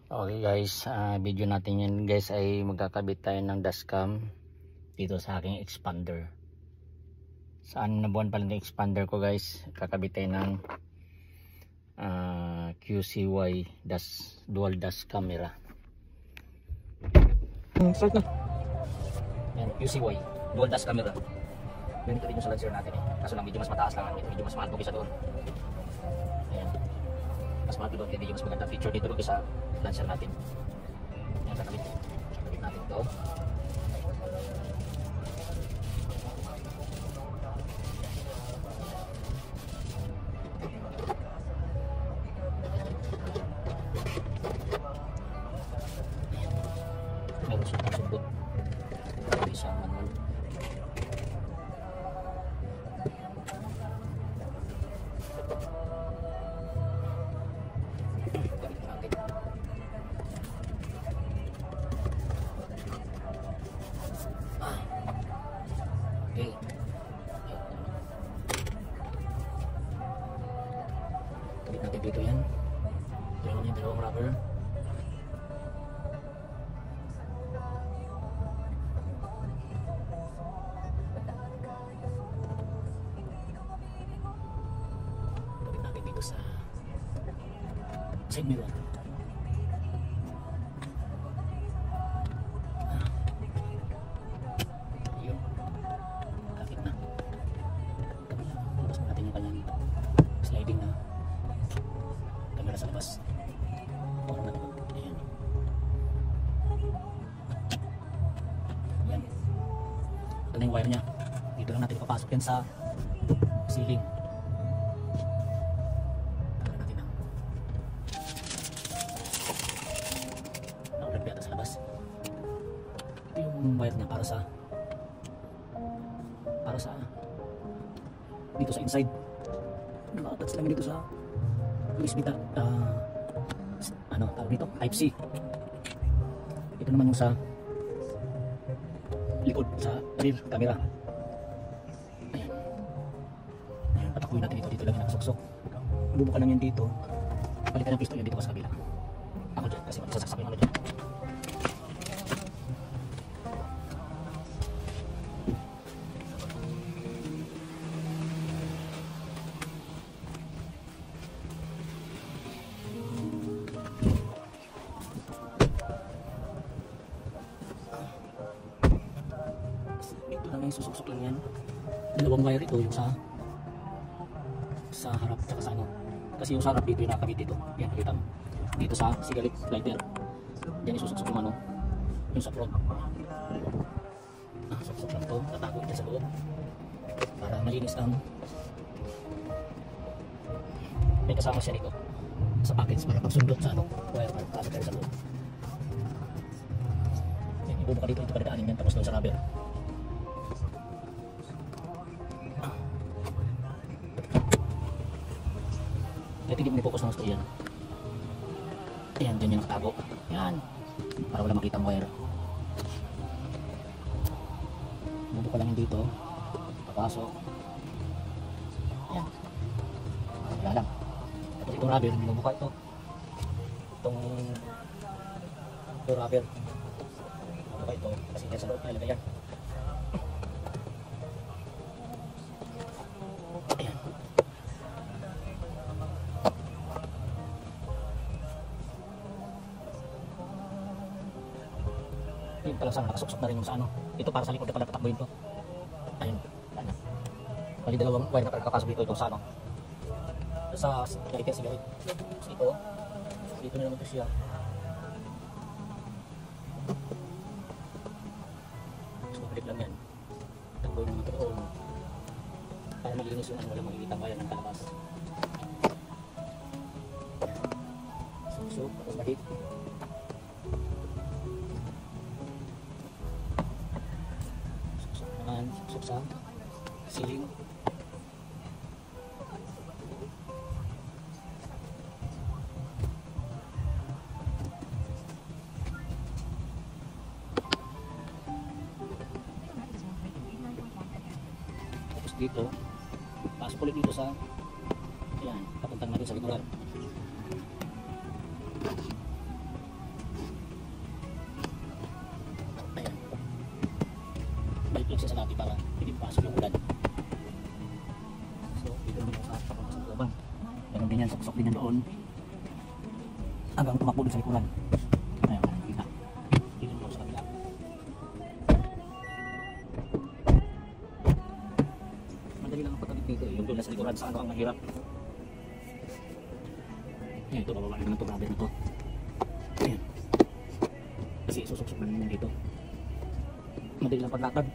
Okay guys, video natin yan guys ay magkakabit tayo ng dashcam dito sa aking expander. Sa 6 na buwan pa lang yung expander ko guys, kakabit tayo ng QCY dual dash camera. Start na. Yan, QCY dual dash camera. Ganito rin yung sa Lancer natin eh. Kaso lang medyo mas mataas lang, medyo mas mahal ko kaysa doon. Ayan, mas mahal ko doon, medyo mas maganda feature dito doon sa Lancer natin. Yan, kakabit natin ito. Meron sumpot isang manual. Okay. Kabit natin dito yan. Ito yung dalawang rubber. Kabit natin dito sa side mirror. Ayun. Kapit na. Labas natin yung kanyang sliding na camera sa labas. Ayan. Ayan. Ito na yung wire nya. Dito lang natin ipapasok yan sa ceiling. Tara natin ang nakulagpiyata sa labas. Ito yung wire nya para sa dito sa inside. Naka-attach lang dito sa USB tawag dito, Type C. Ito naman yung sa likod sa rear camera. Ayan. Ayan, patakuin natin dito lang yung nakasuksok. Bubuka lang yan dito. Palitan ng pisto yan dito sa kabila. Ako dyan kasi magsasaksak yung ano dyan. Ito lang yung susuksok lang yan. Dalawang wire ito yung sa harap at sa ano. Kasi yung sa harap dito yung nakakabit dito. Yan, nakita mo. Dito sa cigarette lighter. Yan isusuksok yung ano. Yung sa front. Suksok lang ito. Tatago ito sa loob. Para malinis ang may kasama siya dito sa package para pagsundot sa ano. Wire para pasok kayo sa loob. Yan, ibubuka dito. Ito padadaanin yan tapos doon sa rubber. Dito hindi mo i-focus ng gusto yan. Ayan, dyan yung nakatago. Yan. Para wala makita ang wire. Bubuka lang dito. Papasok. Ayan. Wala lang. Tapos itong rubber, bubuka ito. Itong rubber. Bubuka ito. Kasi dyan sa loob na ilagay yan. Ayan. Yung pala sana nakasuksok na rin yung sa ano. Ito para sa likod na pala tatakbuhin to. Ayun. Ano. Bali dalawang wire na kakasok dito itong sa ano. Sa cigarette. So ito. Dito na naman ito siya. So balik lang yan. Takbuhin naman ito doon. Para malinis yung ano, walang makikita ang wire ng kalabas. Suksok. Tapos bahit. Suksok sa ceiling. Tapos dito pasok ulit dito sa ayan, papuntang natin sa likuran. pasok yung ulan. So dito naman yung sa papasok sa looban. Ganun din yan, suksok din yan doon hanggang tumakbo dun sa likuran. Ayun, kita dito naman sa kabila. Madali lang ang pagkabit dito eh. Yung doon sa likuran sa ano ang mahirap. Ayan, ito bababa naman ito, rubber na ito. Ayan, kasi susuksok na naman dito. Madali lang paglakad.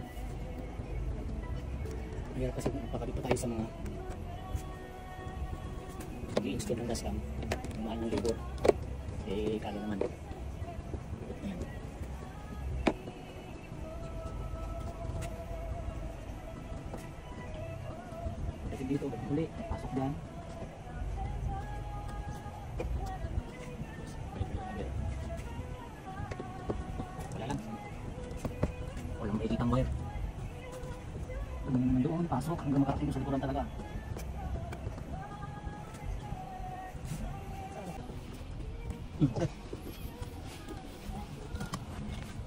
Mahirap kasi magpakabit pa tayo sa mga pag-i-install ng dashcam. Mahal ng labor. Eh, kala naman. Ayan. Kasi dito, huli, pasok dyan. Wala lang. Walang makikitang wire. Doon, pasok, hanggang makarating doon sa likuran talaga.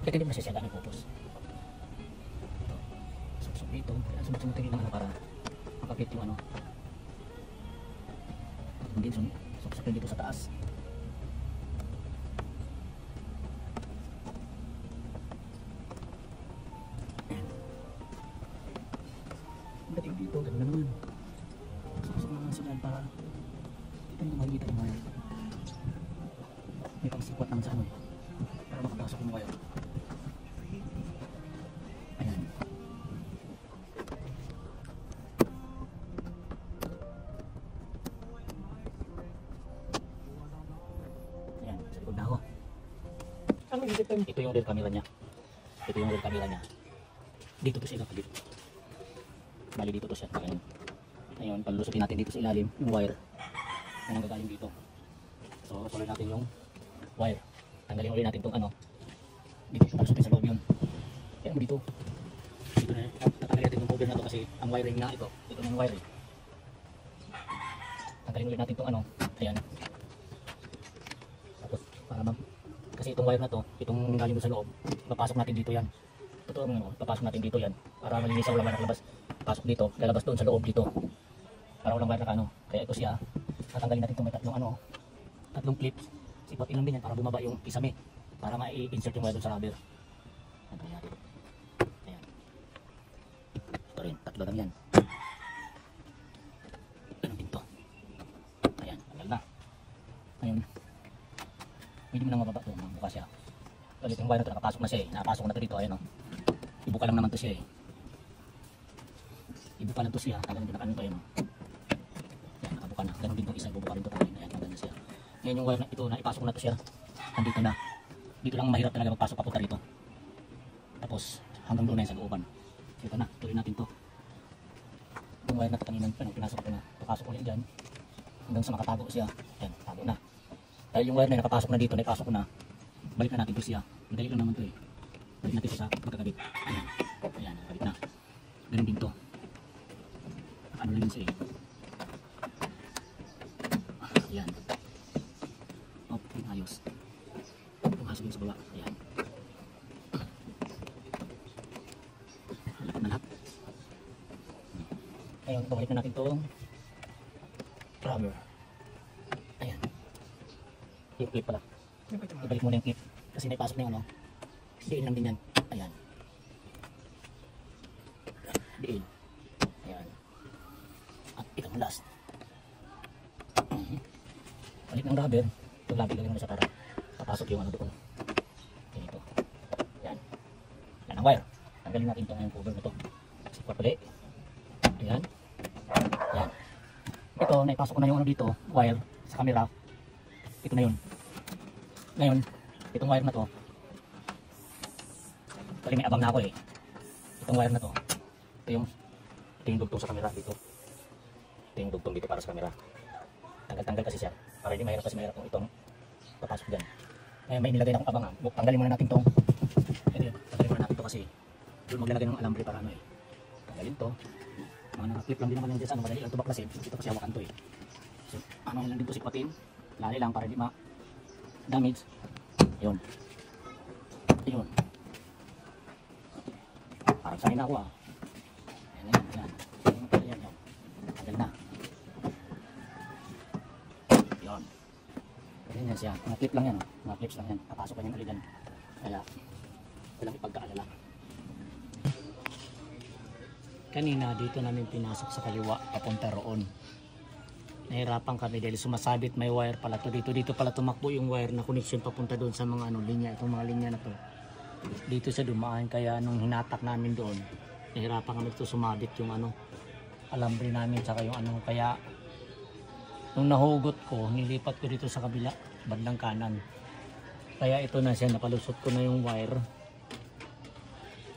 Kasi hindi masya siya lang pupos. Ito. Suksok dito. Kaya sumutingin ng ano para makapit yung ano. Hindi suksok dito sa taas. Ang dating dito. Ganda naman. Suksok naman sila para dito yung makikita ng wire. May pangsikwat naman sa ano para makapasok yung wire. Ayan. Ayan, sa likod na ako. Ito yung rear camera niya. Ito yung rear camera niya. Dito to siya nakabit. Bali dito to siya. Ayan. Ayun, palusutin natin dito sa ilalim yung wire. Yan ang gagaling dito. So, tuloy natin yung wire. Tanggalin ulit natin itong ano. Dito siya palusutin sa loob yun. Kaya mo dito. Dito na. Tatanggalin natin itong cover na to kasi ang wiring na ito. Ito na yung wiring. Tanggalin ulit natin itong ano. Ayan. Tapos, para kasi itong wire na to, itong galing sa loob, papasok natin dito yan. Totoo mo, papasok natin dito yan. Para malinis ang wire nakalabas. Pasok dito, lalabas doon sa loob dito. Para walang wire na ano. Kaya ito siya. Tatanggalin natin itong may tatlong clips. Sipatin lang din yan para bumaba yung kisame. Para ma-insert yung wire doon sa rubber. Tanggalin natin. Ayan. Ito rin, tatlo lang yan. Ganun din to. Ayan, tanggal na. Ayun. Pwede mo nang mababa ito, buka siya. Ulit yung wire na ito, nakapasok na siya eh. Nakapasok na ito dito, ayan o. Ibuka lang naman ito siya eh. Ibuka lang ito siya, tanggalin din na kanin ito, ayan o. Ayan, nakabuka na. Ganun din itong isa, ibubuka rin ito tayo. Ayan, tanggal na siya. Ngayon yung wire na ito, naipasok na ito siya. Nandito na. Dito lang mahirap talaga magpasok papunta rito. Tapos, hanggang doon na yan sa looban. So, ito na, tuloy natin to. Yung wire na ito kanina, pinasok ito na. Papasok ulit dyan. Hanggang sa makatago siya. Ayan, tago na. Dahil yung wire na nakapasok na dito, naipasok na. Balik na natin ito siya. Madali lang naman ito eh. Balik natin ito sa pagkakabit. Ayan. Ayan, balik na. Ganun din to. Ano lang siya eh. Ayan. Oh, yung ayos. Pumasok yung sa baba. Ayan. Lapat na lahat. Ngayon, balik na natin itong rubber. Ayan. Yung clip pala. Ibalik muna yung clip. Kasi naipasok na yung ano. Diin lang din yan. Ayan. Diin. Ayan. At ito ang last. Balik ng rubber. Itong rubber lagyan mo sa para papasok yung ano doon. Ganito. Ayan. Yan ang wire. Tanggalin natin itong cover na ito. Sikwat ulit. Ayan. Ayan. Ito, naipasok ko na yung ano dito. Wire sa camera. Ito na yun. Ngayon, itong wire na to. Kasi may abang na ako eh. Itong wire na to. Ito yung dugtong sa camera dito. Ito yung dugtong dito para sa camera. Tanggal-tanggal kasi siya. Para hindi mahirap kasi mahirap kung itong papasok dyan. Ngayon may nilagay na akong abangan. Tanggalin muna natin itong. Tanggalin muna natin ito kasi doon maglalagay ng alambre para ano eh. Tanggalin to. Mga naka-clip lang din naman yan dyan sa ano. Madali lang ito baklasin. Ito kasi hawakan to eh. So ano lang dito sikwatin. Lali lang para hindi damage. Yun. Yun. Parang sanay na ako ah. Ayan. Ayan. Ayan, yun. Tagal na. Yun. Ganyan yan siya. Mga clip lang yan. Mga clips lang yan. Papasok lang yan ulit yan. Kaya, walang ipagkaalala. Kanina dito namin pinasok sa kaliwa papunta roon. Nahirapan kami dahil sumasabit may wire pala to dito pala tumakbo yung wire na connection papunta doon sa mga linya, itong mga linya na to. Dito sa dumaan kaya nung hinatak namin doon, nahirapan kami ito sumabit yung alambre namin tsaka yung kaya nung nahugot ko, nilipat ko dito sa kabila, bandang kanan. Kaya ito na siya, napalusot ko na yung wire.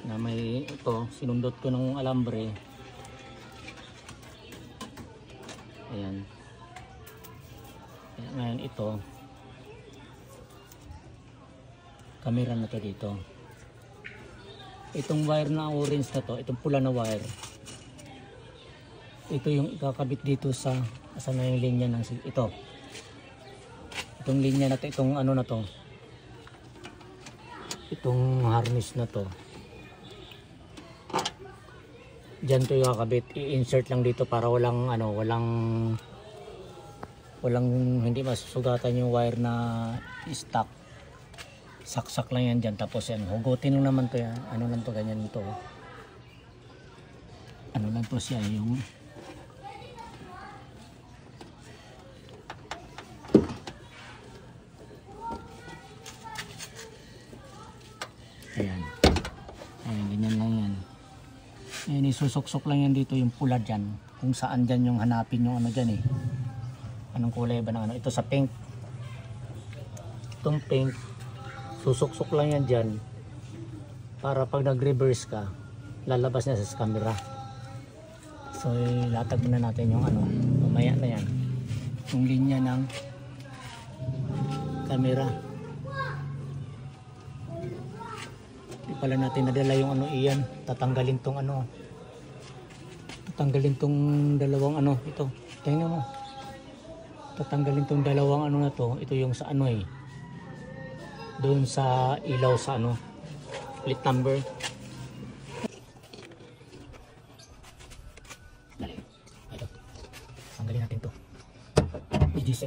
Na may ito, sinundot ko ng alambre. Ayan. Ayan, ngayon ito camera na to dito. Itong wire na orange na to, itong pula na wire, ito yung ikakabit dito sa asan na yung linya ng ito. Itong linya na to, itong na to, itong harness na to. Diyan to yung kakabit, i-insert lang dito para walang hindi masusugatan yung wire na stuck. Saksak lang yan dyan, tapos yan, hugutin lang naman to yan, lang to, ganyan to. Lang to siya, yung ayan, ganyan lang yan. Ayan, isusok-sok lang yan dito yung pula dyan. Kung saan dyan yung hanapin yung dyan eh. Anong kulay ba ng ito sa pink. Itong pink, susok-sok lang yan dyan. Para pag nag-reverse ka, lalabas na sa camera. So, ilatag na natin yung mamaya na yan. Yung linya ng camera. Pala natin nadala yung iyan, tatanggalin tong tatanggalin tong dalawang ito, tingnan mo, tatanggalin tong dalawang na to, ito yung sa doon sa ilaw sa plate number. Dali, ito, tanggalin natin to. I-gis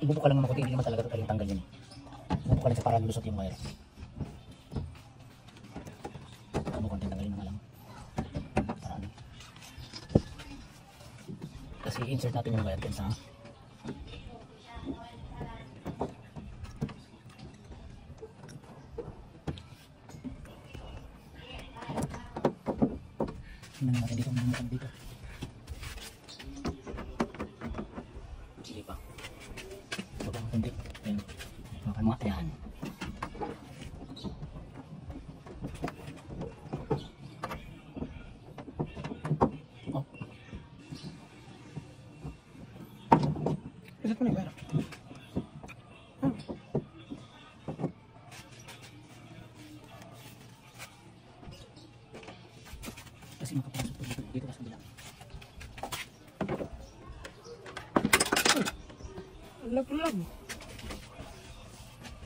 ibubuka lang naman ko, hindi naman talaga ito kayong tanggal yun. Ibubuka lang sa para lulusot yung wire. Kasi insert natin yung wire sa tingnan natin dito, mumukan dito. Sige pa, baba ang kundi. Ayan, makan mga ayan. Isat mo na yung wire. Kasi makapasok po dito sa kabila. Lag-lag.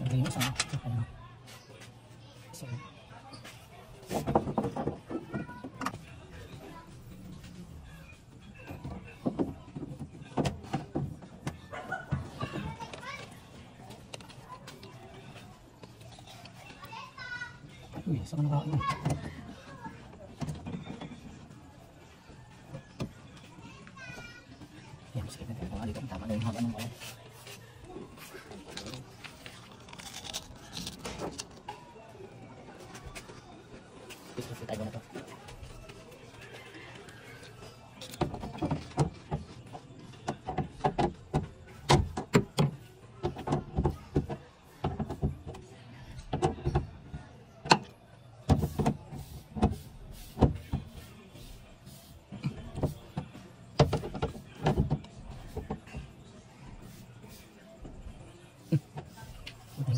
Lagay mo sa so, uy, saan ka nakaano? Yan, sige natin. Dito, tama na yung haba ng wire. Ito, tayo na to.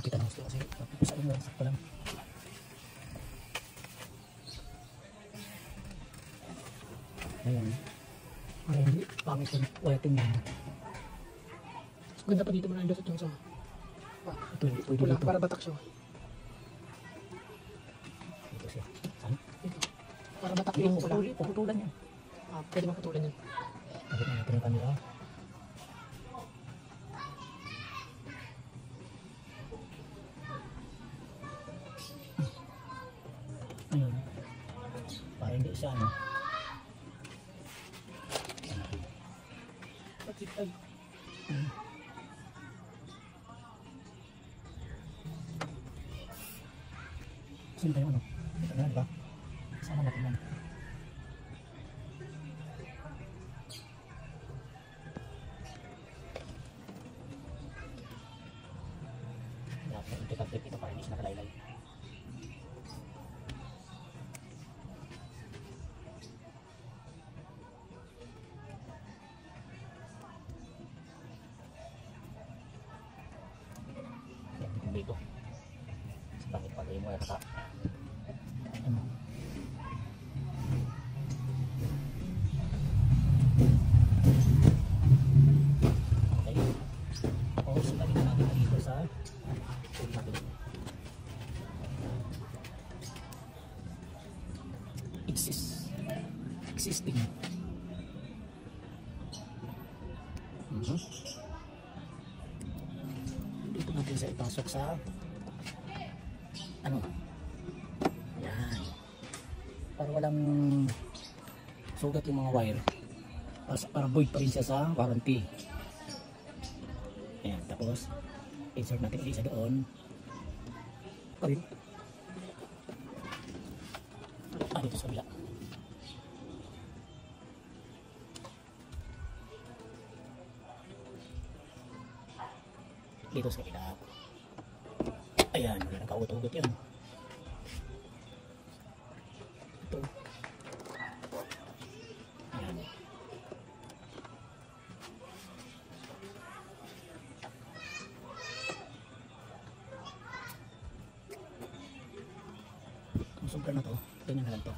Kita na gusto kasi sa inyo sakto lang. Ayan, para hindi pangit yung wetting na. Ganda pa dito mo na indot yung sa Ito hindi pwede pula, dito. para batak siya. Dito siya. Saan? Dito. Para matakbo yung pula. Puputulan yan. Pwede maputulan yun. Bakit na natin yung camera? Ayun. Para hindi siya, no? Pagkitag. Sino tayo, ano? Ito na, diba? Sama natin yan. Dapat ito ito para hindi siya nakalaylay. Yan, dito. Sa pangit pagay mo, naka ano? Okay. Tapos, lagyan na natin dito sa tubig natin. Existing. Dito natin sa ipasok sa ano? Yan. Para walang sugat yung mga wire. Para void pa rin siya sa warranty. Ayan, tapos insert natin ulit sa doon. Dito sa kabila. Dito sa kabila. Ayan, wala nang kaugot-ugot yan. Ito. Ayan. Kung sobra na to, ganyan na lang to.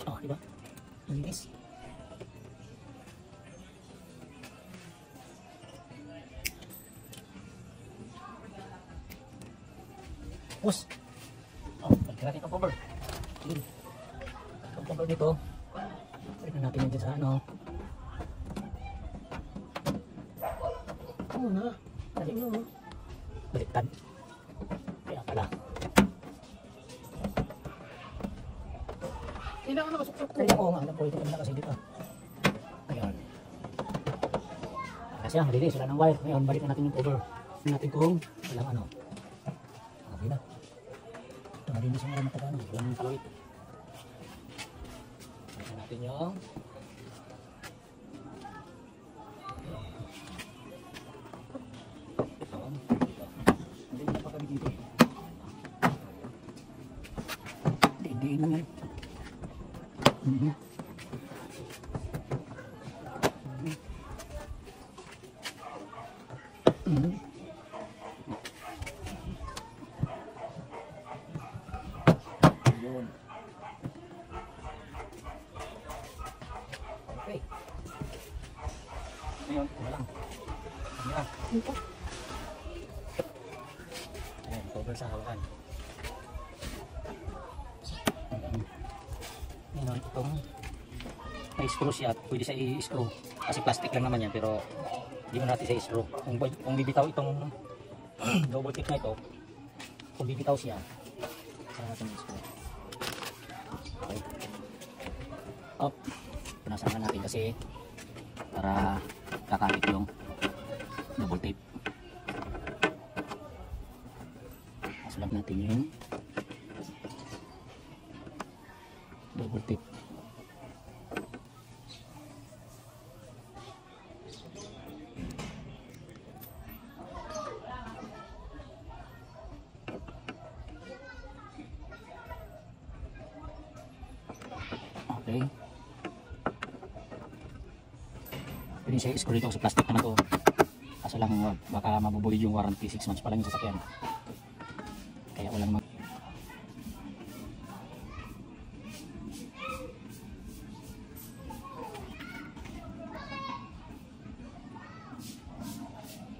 Oh, diba? Malinis. Tapos, balikan natin itong cover. Itong cover nito, balikan natin yan dyan sa ano. Oo na. Dali mo. Baliktad. Kaya pala. Kailangan nakasuksok to. Kaya oo nga, alam ko ito kanina kasi dito. Ayan. Kasi yan, malinis, wala ng wire. Ngayon, balikan natin yung cover. Tingnan natin kung walang ano. Okay na. Ito malinis yung mata ano. Walang kalawit. Balikan natin yung hindi na pa kami dito. Hindi na nga. Yun. Okay. Ngayon, ito na lang. Ayan. Ayan, cover sa hawakan. Ngayon, itong may screw siya. Pwede siya i-screw. Kasi plastic lang naman yan, pero hindi mo natin siya i-screw. Kung bibitaw itong double tip na ito, kung bibitaw siya, saan natin i-screw. Okay. Up. Pinasangan natin kasi para kakabit yung double tape. Sulap natin yung double tape. screw dito sa plastic naman to. Kaso lang baka mabubuhay yung warranty, 6 months pa lang yung sasakyan. Kaya walang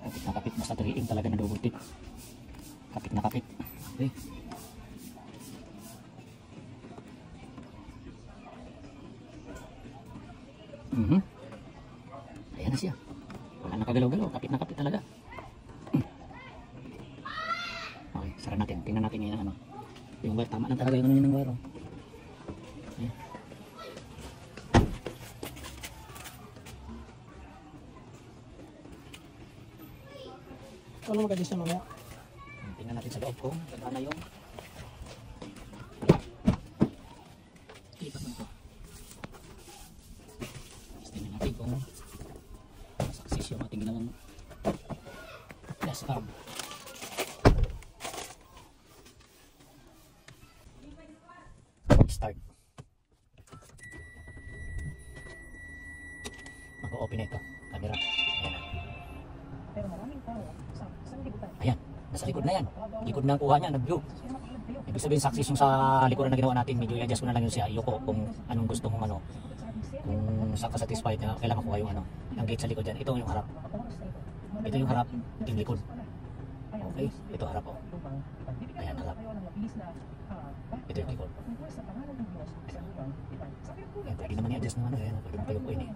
kapit na kapit, basta turiin talaga na double tip. Kapit na kapit. Okay. Ayan na siya. Wala nakagalaw-galaw. Kapit na kapit talaga. Okay, sara natin. Tingnan natin yung ano. Yung wire. Tama lang talaga yung ano yun ng wire. Ayan. Ano mag-adjust na mamaya? Tingnan natin sa loob kung ganda na yung lipat mo ito. Tingnan natin kung success yung ating ginawang gas cam. Start. Mag-open na ito. Camera. Ayan na. Pero maraming tao sa likutan. Ayan. Nasa likod na yan. Likod na ang kuha niya. Nag-view. Ibig sabihin success yung sa likuran na ginawa natin. Medyo i-adjust ko na lang yun siya. Ayoko kung anong gusto mong ano. Kung saan ka satisfied na kailangan kuha yung ano. Ang gate sa likod dyan. Ito yung harap. Ito yung harap. Ito yung likod. Okay. Ito harap o. Ayan harap. Ito yung likod. Ayan, pwede naman i-adjust ng ano. Ayan, pwede mong payupuin eh.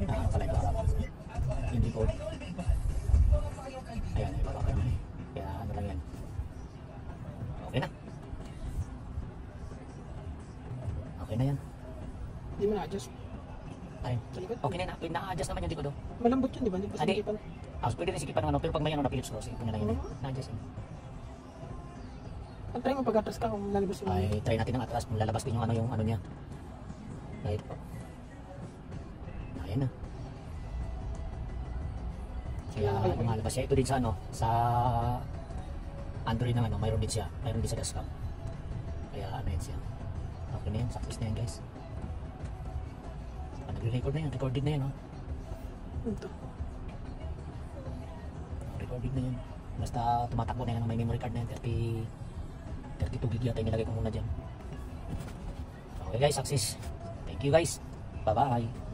Pala ito harap. Yung likod. Ayan, ibabakad mo eh. Kaya ano lang yan. Okay na. Okay na yan. Hindi mo na-adjust. Ay, Sa likod? okay na yan. Na-adjust naman yung likod o. Malambot yun, di ba? Hindi pa Adi. sinikipan. Pwede rin sikipan ng ano. Pero pag may ano na Philips screw, sikipin na lang yun eh. Na-adjust yun. Ang try mo pag-atras ka kung lalabas yung... Ay, try natin ng atras. Kung lalabas din yung ano niya. Right po. Ayan na. Kaya lumalabas siya. Ito din sa ano, sa Android ng ano, mayroon din siya. Mayroon din sa desktop. Kaya ano yan siya. Okay na yan, success na yan guys. Nagre-record na yan, recorded na yan oh. Ito. Recorded na yan. Basta tumatakbo na yan, may memory card na yan. 32 gig yata yung nilagay ko muna dyan. Okay guys, success. Thank you guys. Bye bye.